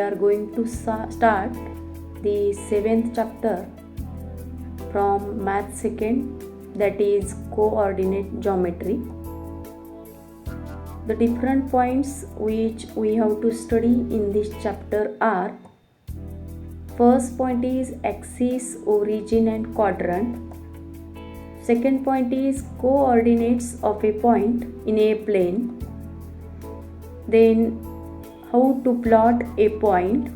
are going to start the 7th chapter from Math 2nd, that is coordinate geometry. The different points which we have to study in this chapter are: first point is axis, origin and quadrant. Second point is coordinates of a point in a plane. Then how to plot a point.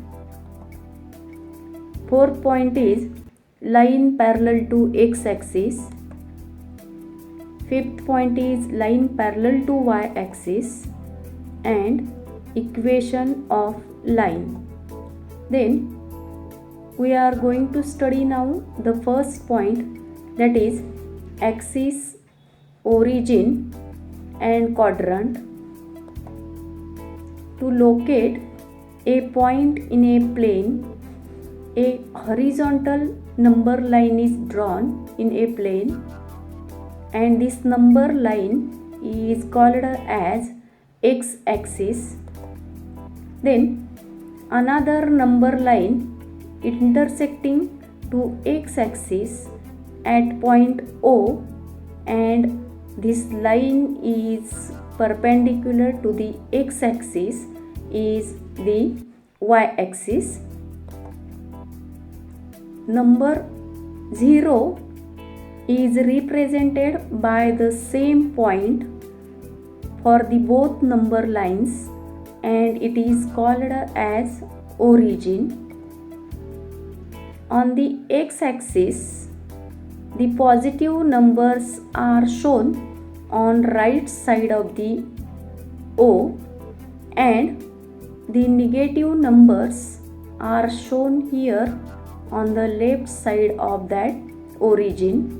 Fourth point is line parallel to x-axis. Fifth point is line parallel to y-axis and equation of line. Then we are going to study now the first point, that is axis, origin and quadrant. To locate a point in a plane, a horizontal number line is drawn in a plane, and this number line is called as x-axis. Then another number line intersecting to x-axis at point O, and this line is perpendicular to the x-axis is the y-axis. Number 0 is represented by the same point for the both number lines, and it is called as origin. On the x-axis, the positive numbers are shown on right side of the O, and the negative numbers are shown here on the left side of that origin.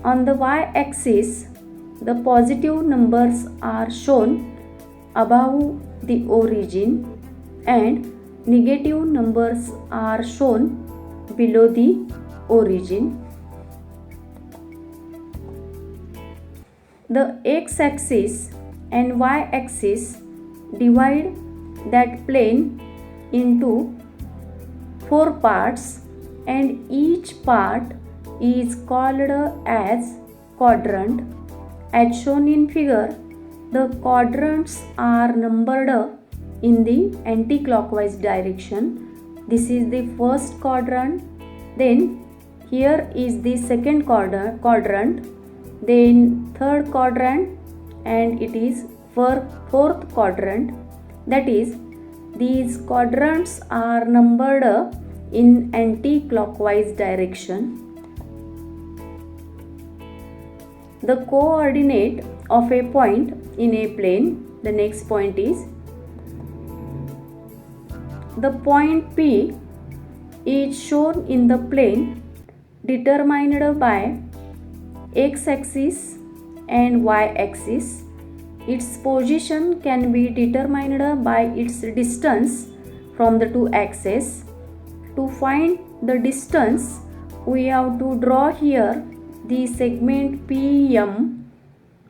On the y-axis, the positive numbers are shown above the origin and negative numbers are shown below the origin. The x-axis and y-axis divide that plane into 4 parts, and each part is called as quadrant. As shown in figure, the quadrants are numbered in the anti-clockwise direction. This is the first quadrant, then here is the second quadrant, then third quadrant, and it is fourth quadrant. That is, these quadrants are numbered in anti-clockwise direction. The coordinate of a point in a plane, the next point is, the point P is shown in the plane determined by x-axis and y-axis. Its position can be determined by its distance from the two axes. To find the distance, we have to draw here the segment PM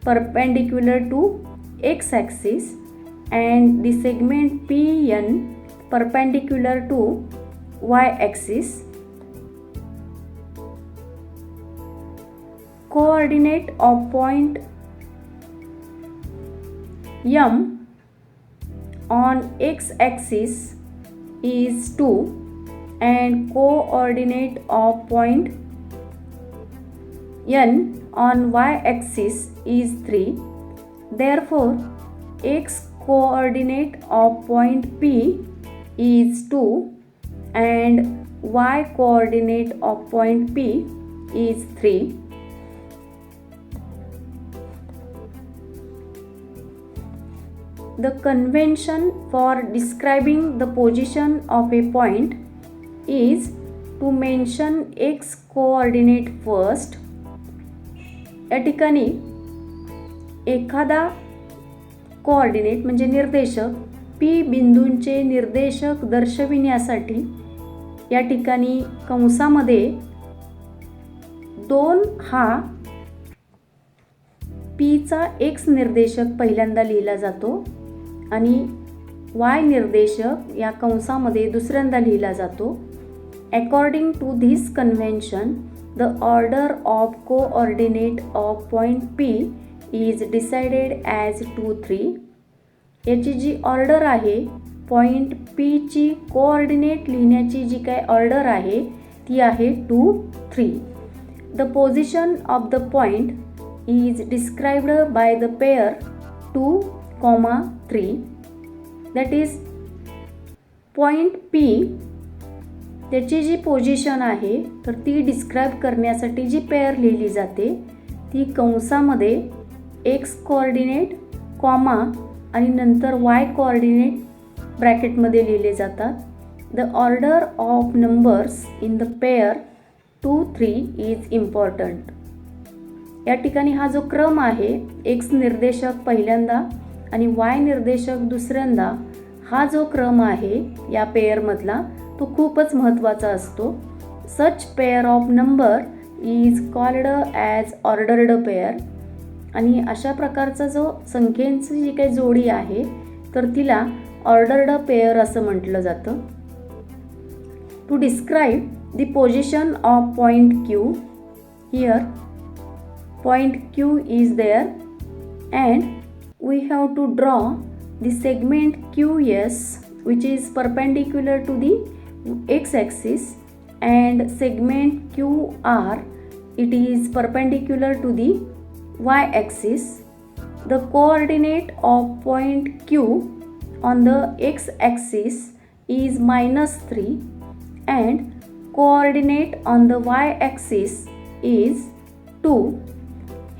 perpendicular to x-axis and the segment PN perpendicular to y-axis. Coordinate of point M on x-axis is 2 and coordinate of point N on y-axis is 3. Therefore, x coordinate of point P is 2 and y coordinate of point P is 3. The convention for describing the position of a point is to mention x coordinate first. या ठिकाणी एखादा coordinate म्हणजे निर्देशक P बिंदूंचे निर्देशक दर्शविण्यासाठी या ठिकाणी कंसामध्ये 2 हा P चा एक्स निर्देशक पहिल्यांदा लिहिला जातो आणि y निर्देशक या कंसामध्ये दुसऱ्यांदा लिहिला जातो. According to this convention the order of coordinate of point P is decided as 2, 3. याची जी ऑर्डर आहे, पॉईंट P ची कोऑर्डिनेट लिहिण्याची जी काय ऑर्डर आहे ती आहे 2, 3. The position of the point is described by the pair 2, 3. That is point P त्याची जी पोझिशन आहे तर ती डिस्क्राईब करण्यासाठी जी पेअर लिहिली जाते ती कंसामध्ये x कोऑर्डिनेट कॉमा आणि नंतर y कोऑर्डिनेट ब्रॅकेटमध्ये लिहिले जातात. The order of numbers in the pair 2, 3 is important. या ठिकाणी हा जो क्रम आहे, x निर्देशक पहिल्यांदा आणि y निर्देशक दुसऱ्यांदा, हा जो क्रम आहे या पेअरमधला तो खूपच महत्त्वाचा असतो. Such pair of number is called as ordered pair. आणि अशा प्रकारचा जो संख्येची जी काही जोडी आहे तर तिला ऑर्डर्ड पेअर असं म्हटलं जातं. To describe the position of point Q, here point Q is there and we have to draw the segment QS which is perpendicular to the x-axis and segment QR it is perpendicular to the y-axis. The coordinate of point Q on the x-axis is -3 and coordinate on the y-axis is 2.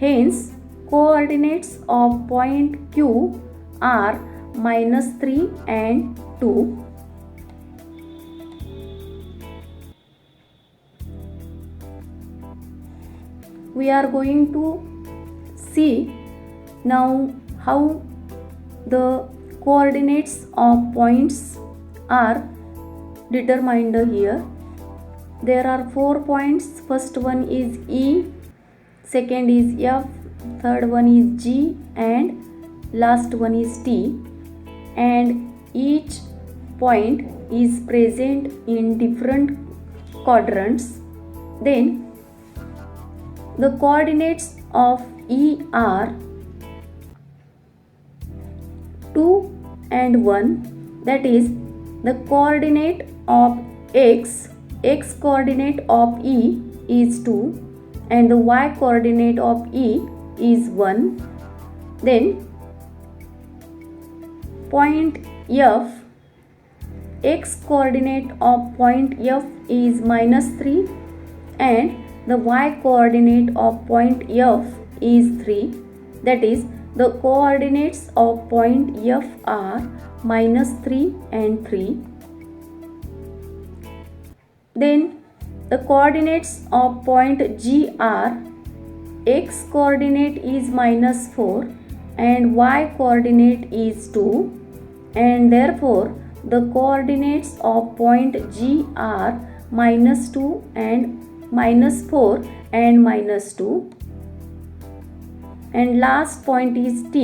Hence, coordinates of point Q are -3 and 2. We are going to see now how the coordinates of points are determined here. There are 4 points. First one is E, second is F, third one is G and last one is T, and each point is present in different quadrants. Then the coordinates of E are 2 and 1. That is, the coordinate of x coordinate of E is 2 and the y coordinate of E is 1. Then point F, x coordinate of point F is -3 and the y coordinate of point F is 3. That is, the coordinates of point F are -3 and 3. Then the coordinates of point G are x coordinate is -4 and y coordinate is 2, and therefore the coordinates of point G are -2 and -4 and -2. And last point is T,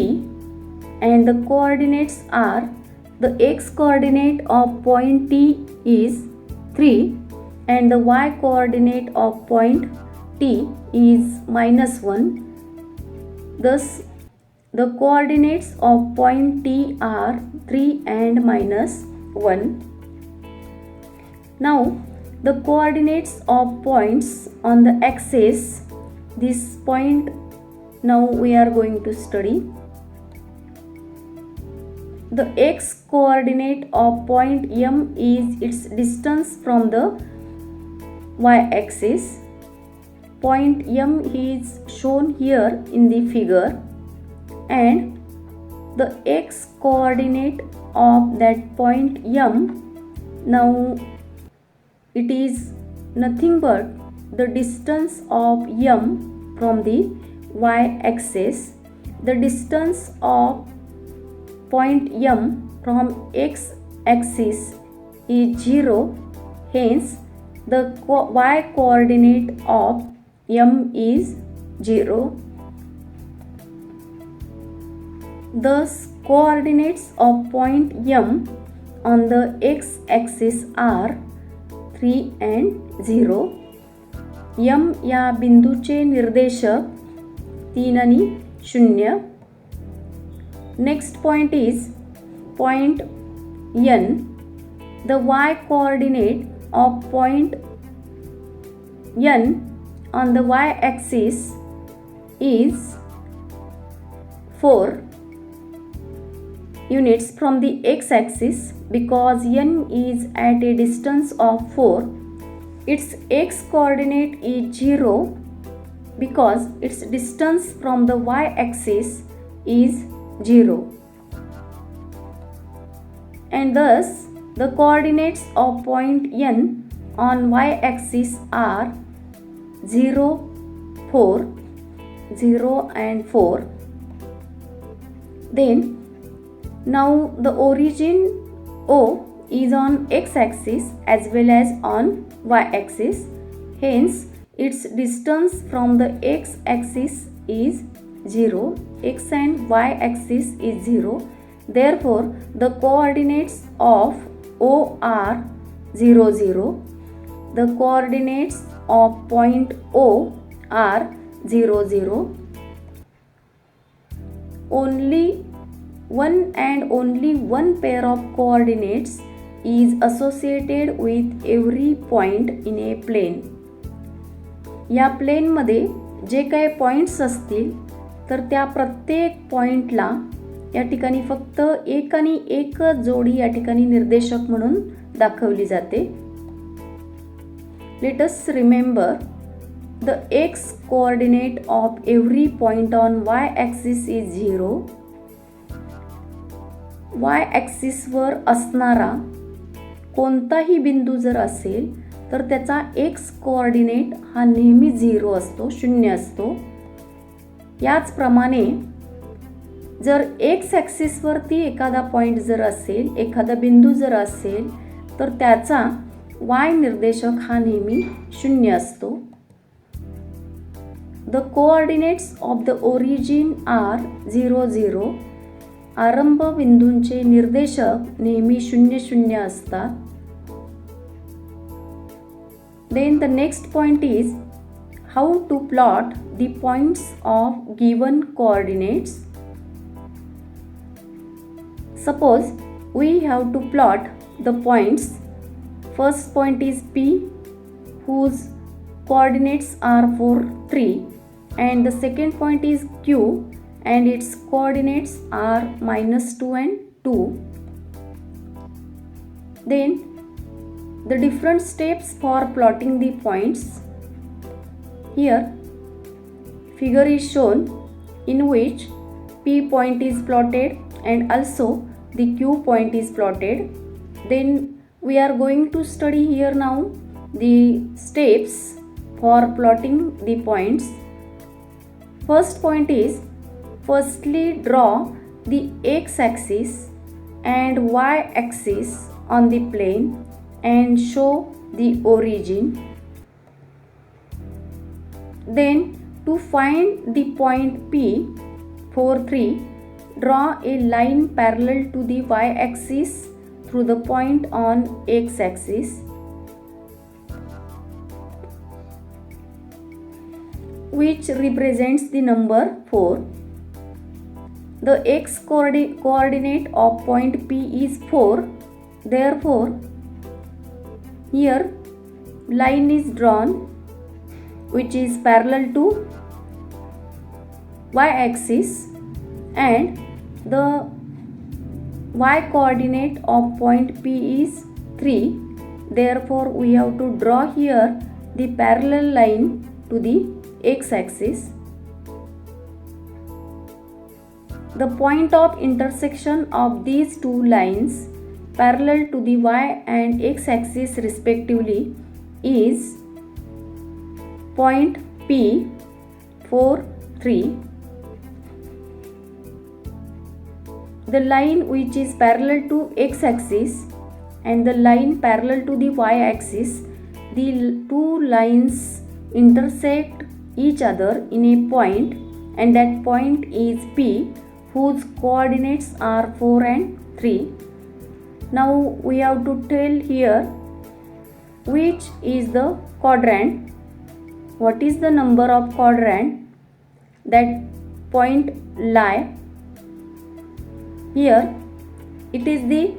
and the coordinates are the x coordinate of point T is 3 and the y coordinate of point T is -1. Thus the coordinates of point T are 3 and -1. Now the coordinates of points on the axis, this point now we are going to study. The x coordinate of point M is its distance from the y-axis. Point M is shown here in the figure, and the x coordinate of that point M, now it is nothing but the distance of M from the y-axis. The distance of point M from x-axis is 0. Hence, the y coordinate of M is 0. Thus, coordinates of point M on the x-axis are 3 and 0. M या बिंदूचे निर्देशक 3 आणि 0. Next point is point N. The y coordinate of point N on the y-axis is 4 units from the x-axis. Because N is at a distance of 4, its x coordinate is 0 because its distance from the y-axis is 0. And thus the coordinates of point N on y-axis are 0, 4, 0 and 4. Then now the origin O is on x-axis as well as on y-axis. Hence its distance from the x-axis is 0. X and y-axis is 0. Therefore the coordinates of O are 0, 0. The coordinates of point O are 0, 0. Only one pair of coordinates is associated with every point in a plane. या प्लेनमध्ये जे काही points असतील तर त्या प्रत्येक पॉईंटला या ठिकाणी फक्त एक आणि एक जोडी या ठिकाणी निर्देशक म्हणून दाखवली जाते. Let us remember the x coordinate of every point on y-axis is 0. y-axis वर असणारा कोणताही बिंदू जर असेल तर त्याचा x कोऑर्डिनेट हा नेहमी 0 असतो, 0 असतो. याचप्रमाणे जर x ॲक्सिस वरती एखादा पॉइंट जर असेल, एखादा बिंदू जर असेल तर त्याचा y निर्देशक हा नेहमी 0 असतो. The coordinates of the origin are 0, 0. आरंभ बिंदूंचे निर्देशक नेहमी 0, 0 असतात. Then the next point is how to plot the points of given coordinates. Suppose we have to plot the points. First point is P, whose coordinates are 4, 3, and the second point is Q, and its coordinates are -2 and 2. Then the different steps for plotting the points. Here figure is shown in which P point is plotted and also the Q point is plotted. Then we are going to study here now the steps for plotting the points. First point is, firstly draw the x-axis and y-axis on the plane and show the origin. Then to find the point P, 4, 3, draw a line parallel to the y-axis through the point on x-axis. Which represents the number 4. The x coordinate of point P is 4. Therefore, here line is drawn which is parallel to y-axis, and the y coordinate of point P is 3. Therefore, we have to draw here the parallel line to the x-axis. The point of intersection of these two lines parallel to the y and x-axis respectively is point P, 4, 3. The line which is parallel to x-axis and the line parallel to the y-axis, the two lines intersect each other in a point, and that point is P, whose coordinates are 4 and 3. Now we have to tell here which is the quadrant, what is the number of quadrant that point lie. Here it is the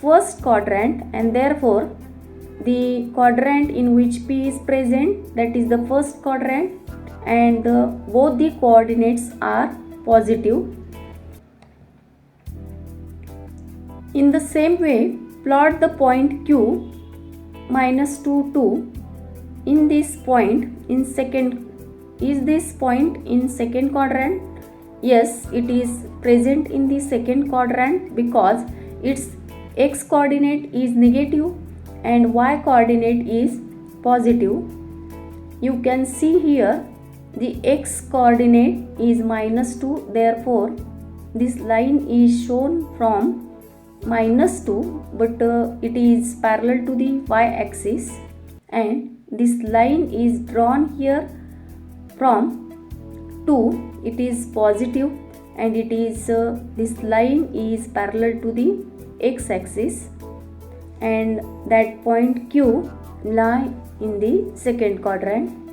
first quadrant, and therefore the quadrant in which P is present, that is the first quadrant, and both the coordinates are positive. In the same way, plot the point Q minus 2, 2 in this point in second. Is this point in second quadrant? Yes, it is present in the second quadrant because its x coordinate is negative and y coordinate is positive. You can see here the x coordinate is minus 2, therefore this line is shown from minus 2, but it is parallel to the y axis, and this line is drawn here from 2, it is positive, and it is this line is parallel to the x axis, and that point Q lie in the second quadrant.